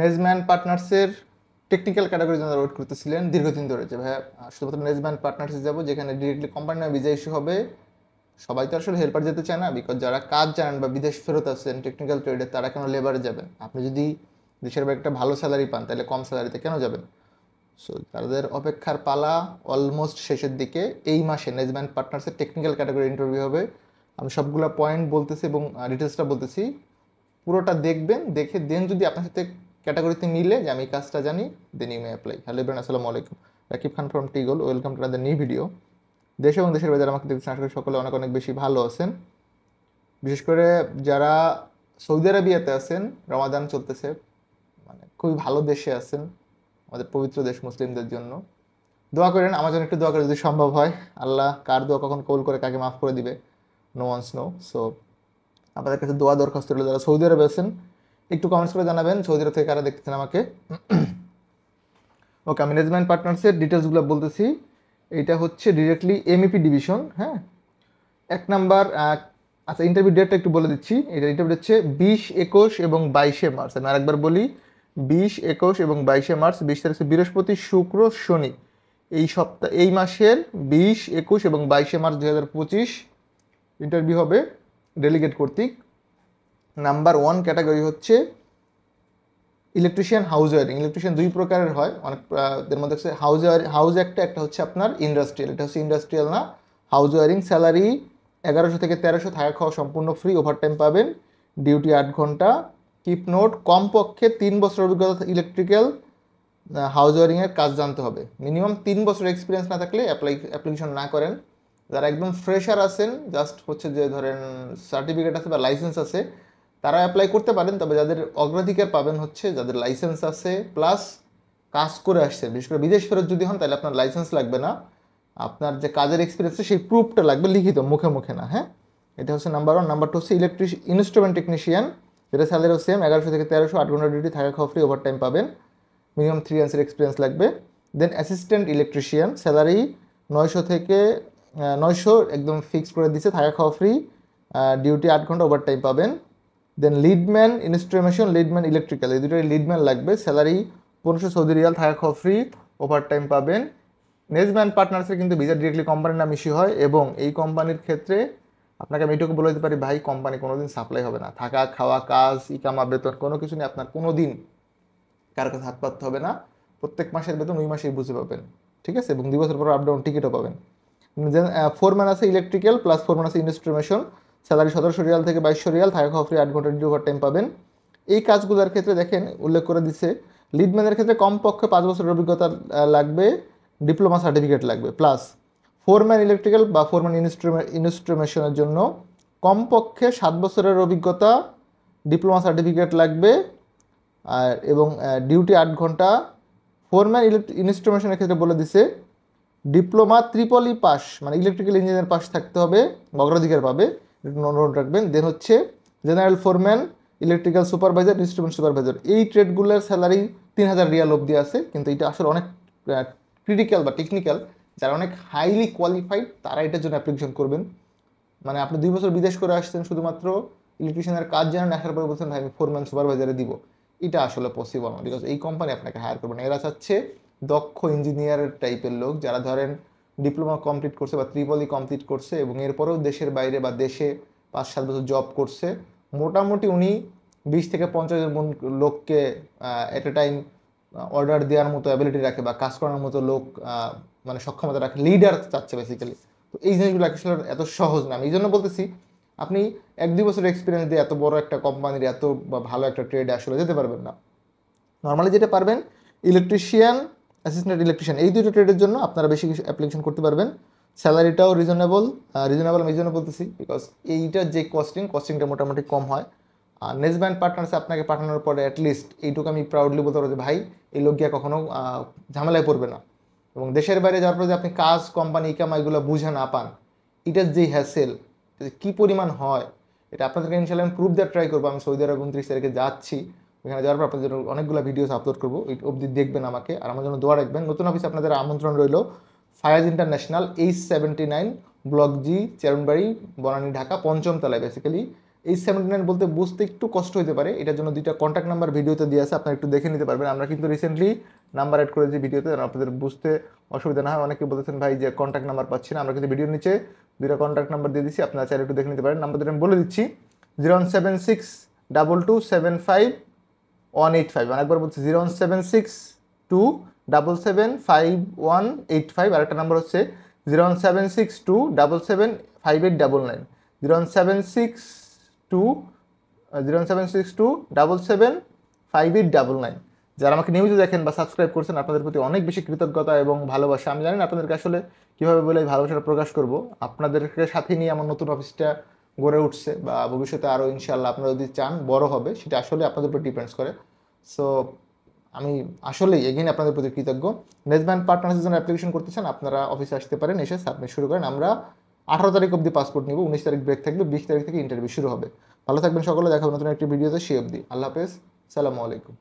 নেজম্যান পার্টনার্সের technical category যারা wait করতেছিলেন দীর্ঘদিন ধরে, যে ভাইয়া শুধুমাত্র নেজম্যান পার্টনার্সে যাবো যেখানে ডিরেক্টলি কোম্পানি নামে ভিসা ইস্যু হবে। সবাই তো আসলে হেল্পার যেতে চায় না, বিকজ যারা কাজ জানেন বা বিদেশ ফেরত আছেন টেকনিক্যাল ট্রেডে, তারা কেন লেবারে যাবেন? আপনি যদি দেশের বাইরে একটা ভালো স্যালারি পান তাহলে কম স্যালারিতে কেন যাবেন? সো তাদের অপেক্ষার পালা অলমোস্ট শেষের দিকে। এই মাসে নেজম্যান পার্টনার্সের টেকনিক্যাল ক্যাটাগরি ইন্টারভিউ হবে। আমি সবগুলো পয়েন্ট বলতেছি এবং ডিটেলসটা বলতেছি, পুরোটা দেখবেন, দেখে দেন যদি আপনার সাথে ক্যাটাগরিতে মিলে যে আমি এই কাজটা জানি, then you may apply. Hello everyone, আসসালামু আলাইকুম। রাকিব খান ফ্রম টিগল, welcome to another new video. দেশ এবং দেশের বাইরে আমাকে দেখছেন, আশা করি সকলে অনেক অনেক বেশি ভালো আছেন। বিশেষ করে যারা সৌদি আরবিয়াতে আছেন, রমাদান চলতেছে, মানে খুবই ভালো দেশে আছেন, আমাদের পবিত্র দেশ মুসলিমদের জন্য দোয়া করেন। আমার জন্য একটু দোয়া করে যদি সম্ভব হয়। আল্লাহ কার দোয়া কখন কবুল করে কাকে মাফ করে দিবে, নো ওয়ান্স নো। সো আপনাদের কাছে দোয়া দরখাস্ত রইল, যারা সৌদি আরবে আছেন একটু কমেন্টস করে জানাবেন সৌদি আরব থেকে কারা দেখতেছেন আমাকে। ওকে, আমি ম্যানেজমেন্ট পার্টনার্সের ডিটেলসগুলো বলতেছি। এইটা হচ্ছে ডিরেক্টলি এমইপি ডিভিশন। হ্যাঁ, 1 নাম্বার। আচ্ছা, ইন্টারভিউ ডেটটা একটু বলে দিচ্ছি। এটা ইন্টারভিউ হচ্ছে 20, 21 এবং 22 মার্চ। আমি আরেকবার বলি, 20, 21 এবং 22 মার্চ। 20 তারিখ হচ্ছে বৃহস্পতি, শুক্র, শনি। এই মাসের 20, 21 এবং 22 মার্চ 2025 ইন্টারভিউ হবে ডেলিগেট কর্তৃক। নাম্বার 1 ক্যাটাগরি হচ্ছে ইলেকট্রিশিয়ান হাউস ওয়ারিং। ইলেকট্রিশিয়ান 2 প্রকারের হয়, অনেক এর মধ্যে হচ্ছে হাউস একটা হচ্ছে আপনার ইন্ডাস্ট্রিয়াল। এটা হচ্ছে ইন্ডাস্ট্রিয়াল না, হাউস ওয়ারিং। স্যালারি 1100 থেকে 1300, থাকা খাওয়া সম্পূর্ণ ফ্রি, ওভারটাইম পাবেন, ডিউটি 8 ঘন্টা। কিপ নোট, কমপক্ষে 3 বছর অভিজ্ঞতা ইলেকট্রিক্যাল হাউস ওয়ারিংয়ের কাজ জানতে হবে। মিনিমাম 3 বছর এক্সপিরিয়েন্স না থাকলে অ্যাপ্লিকেশন না করেন। যারা একদম ফ্রেশার আছেন, জাস্ট হচ্ছে যে ধরেন সার্টিফিকেট আছে বা লাইসেন্স আছে, তারা অ্যাপ্লাই করতে পারেন। তবে যাদের অগ্রাধিকার পাবেন হচ্ছে যাদের লাইসেন্স আছে প্লাস কাজ করে আসছে। বিশেষ করে বিদেশ ফেরত যদি হন তাহলে আপনার লাইসেন্স লাগবে না, আপনার যে কাজের এক্সপিরিয়েন্স সেই প্রুফটা লাগবে, লিখিত, মুখে মুখে না। হ্যাঁ, এটা হচ্ছে নাম্বার 1। নাম্বার 2 হচ্ছে ইনস্ট্রুমেন্ট টেকনিশিয়ান, যেটা স্যালারিও সেম, 1100 থেকে 1300, 8 ঘন্টা ডিউটি, থাকা খাওয়া ফ্রি, ওভারটাইম পাবেন, মিনিমাম 3 ইয়ার্সের এক্সপিরিয়েন্স লাগবে। দেন অ্যাসিস্ট্যান্ট ইলেকট্রিশিয়ান, স্যালারি 900 থেকে 900 একদম ফিক্স করে দিচ্ছে, থাকা খাওয়া ফ্রি, ডিউটি 8 ঘন্টা, ওভারটাইম পাবেন। দেন লিডম্যান ইনস্ট্রুমেশন, লিডম্যান ইলেকট্রিক্যাল, এই দুটোই লিডম্যান লাগবে, স্যালারি 1500 সৌদি রিয়াল, থাকা খাওয়া ফ্রি, ওভারটাইম পাবেন। নেজম্যান পার্টনার্সের কিন্তু ভিসা ডিরেক্টলি কোম্পানির নাম ইস্যু হয়, এবং এই কোম্পানির ক্ষেত্রে আপনাকে আমি এটুকু বলে দিতে পারি, ভাই কোম্পানি কোনোদিন সাপ্লাই হবে না। থাকা খাওয়া, কাজ, ইকামা, বেতন কোনো কিছু নিয়ে আপনার কোনোদিন কার কাছে হাত পাততে হবে না। প্রত্যেক মাসের বেতন ওই মাসেই বুঝে পাবেন, ঠিক আছে? এবং 2 বছর পর আপডাউন টিকিটও পাবেন। দেন ফোরম্যান আছে ইলেকট্রিক্যাল, প্লাস ফোরম্যান আছে ইনস্ট্রুমেশন, স্যালারি 1700 রিয়াল থেকে 2200 রিয়াল, থাকা খাওয়া ফ্রি, 8 ঘন্টা ডিউটি, ওভারটাইম পাবেন। এই কাজগুলোর ক্ষেত্রে দেখেন উল্লেখ করে দিচ্ছে, লিডম্যানের ক্ষেত্রে কমপক্ষে 5 বছরের অভিজ্ঞতা লাগবে, ডিপ্লোমা সার্টিফিকেট লাগবে, প্লাস ফোরম্যান ইলেকট্রিক্যাল বা ফোরম্যান ইনস্ট্রুমেশনের জন্য কমপক্ষে 7 বছরের অভিজ্ঞতা, ডিপ্লোমা সার্টিফিকেট লাগবে, আর এবং ডিউটি 8 ঘন্টা। ফোরম্যান ইনস্ট্রুমেশনের ক্ষেত্রে বলে দিছে ডিপ্লোমা ট্রিপল ই পাস, মানে ইলেকট্রিক্যাল ইঞ্জিনিয়ার পাস থাকতে হবে, অগ্রাধিকার পাবে, নোট রাখবেন। দেন হচ্ছে general foreman, electrical supervisor, instrument supervisor, এই ট্রেডগুলোর স্যালারি 3000 রিয়াল অবধি আছে। কিন্তু এটা আসলে অনেক ক্রিটিক্যাল বা টেকনিক্যাল, যারা অনেক হাইলি কোয়ালিফাইড তারা এটার জন্য অ্যাপ্লিকেশন করবেন। মানে আপনি 2 বছর বিদেশ করে আসছেন, শুধুমাত্র ইলেকট্রিশিয়ানের কাজ জানেন, আসার পরে বলছেন ভাই আমি ফোরম্যান সুপারভাইজারে দিব, এটা আসলে পসিবল না, বিকজ এই কোম্পানি আপনাকে হায়ার করবে না। এরা চাচ্ছে দক্ষ ইঞ্জিনিয়ার টাইপের লোক, যারা ধরেন ডিপ্লোমা কমপ্লিট করছে বা ট্রিপল ই কমপ্লিট করছে এবং এরপরেও দেশের বাইরে বা দেশে 5-7 বছর জব করছে। মোটামুটি উনি 20 থেকে 50 জন লোককে এট এ টাইম অর্ডার দেওয়ার মতো অ্যাবিলিটি রাখে বা কাজ করার মতো লোক মানে সক্ষমতা রাখে, লিডার চাচ্ছে বেসিক্যালি। তো এই জিনিসগুলো আসলে এত সহজ না। আমি এই জন্য বলতেছি, আপনি 1-2 বছরের এক্সপিরিয়েন্স দিয়ে এত বড় একটা কোম্পানির এত ভালো একটা ট্রেডে আসলে যেতে পারবেন না। নর্মালি যেটা পারবেন ইলেকট্রিশিয়ান, অ্যাসিস্ট্যান্ট ইলেকট্রিশিয়ান, এই দুটো ট্রেডের জন্য আপনারা বেশি কিছু অ্যাপ্লিকেশন করতে পারবেন। স্যালারিটাও রিজনেবল আমি এই জন্য বলতেছি বিকজ এইটার যে কস্টিংটা মোটামুটি কম হয়। আর নেজব্যান্ড পার্টনার্সে আপনাকে পাঠানোর পরে অ্যাটলিস্ট এইটুকু আমি প্রাউডলি বলতে পারবো যে ভাই এই লোক গিয়া কখনো ঝামেলায় পড়বে না। এবং দেশের বাইরে যাওয়ার পরে যে আপনি কাজ, কোম্পানি, ইকামা এগুলো বুঝে না পান, এটার যেই হ্যাসেল কী পরিমাণ হয়, এটা আপনাদেরকে ইনশাল্লাহ প্রুফ দেওয়ার ট্রাই করবো। আমি সৌদি আরব 29 তারিখে যাচ্ছি, ওখানে যাওয়ার পর আপনাদের অনেকগুলো ভিডিওস আপলোড করবো, ওই অবধি দেখবেন আমাকে আর আমার জন্য দোয়া রাখবেন। নতুন অফিসে আপনাদের আমন্ত্রণ রইল, Fayaz international, H79 block G, Chairmanbari, Banani, Dhaka, 5ম তলায় বেসিক্যালি। H79 বলতে বুঝতে একটু কষ্ট হতে পারে, এটার জন্য 2টা কন্ট্যাক্ট নাম্বার ভিডিওতে দিয়ে আছে, আপনারা একটু দেখে নিতে পারবেন। আমরা কিন্তু রিসেন্টলি নাম্বার অ্যাড করেছি ভিডিওতে, আপনাদের বুঝতে অসুবিধা না হয়। অনেকে বলেছেন ভাই যে কন্ট্যাক্ট নাম্বার পাচ্ছি না, আমরা কিন্তু ভিডিওর নিচে 2টা কন্ট্যাক্ট নাম্বার দিয়ে দিচ্ছি, আপনারা চাইলে একটু দেখে নিতে পারেন। নাম্বার আমি বলে দিচ্ছি 0762275 অনেকবার বলছি 0762775 আরেকটা নাম্বার হচ্ছে 0762775 0762775 যারা আমাকে নিয়মিত দেখেন বা সাবস্ক্রাইব করছেন, আপনাদের প্রতি অনেক বেশি কৃতজ্ঞতা এবং ভালোবাসা। আমি জানি না আপনাদেরকে আসলে কীভাবে বলে এই ভালোবাসাটা প্রকাশ করব। আপনাদেরকে সাথে নিয়ে আমার নতুন অফিসটা গড়ে উঠছে, বা ভবিষ্যতে আরও ইনশাল্লাহ আপনারা যদি চান বড় হবে, সেটা আসলে আপনাদের উপর ডিপেন্ডস করে। সো আমি আসলেই এগেইন আপনাদের প্রতি কৃতজ্ঞ। নেজব্যান্ড পার্টনার্সের জন্য অ্যাপ্লিকেশন করতে চান, আপনারা অফিসে আসতে পারেন, এসে সাবমিট শুরু করেন। আমরা 18 তারিখ অবধি পাসপোর্ট নিব, 19 তারিখ ব্রেক থাকবে, 20 তারিখ থেকে ইন্টারভিউ শুরু হবে। ভালো থাকবেন সকলে, দেখা হবে নতুন একটি ভিডিওতে, সেই অবধি আল্লাহ হাফেজ, সালামু আলাইকুম।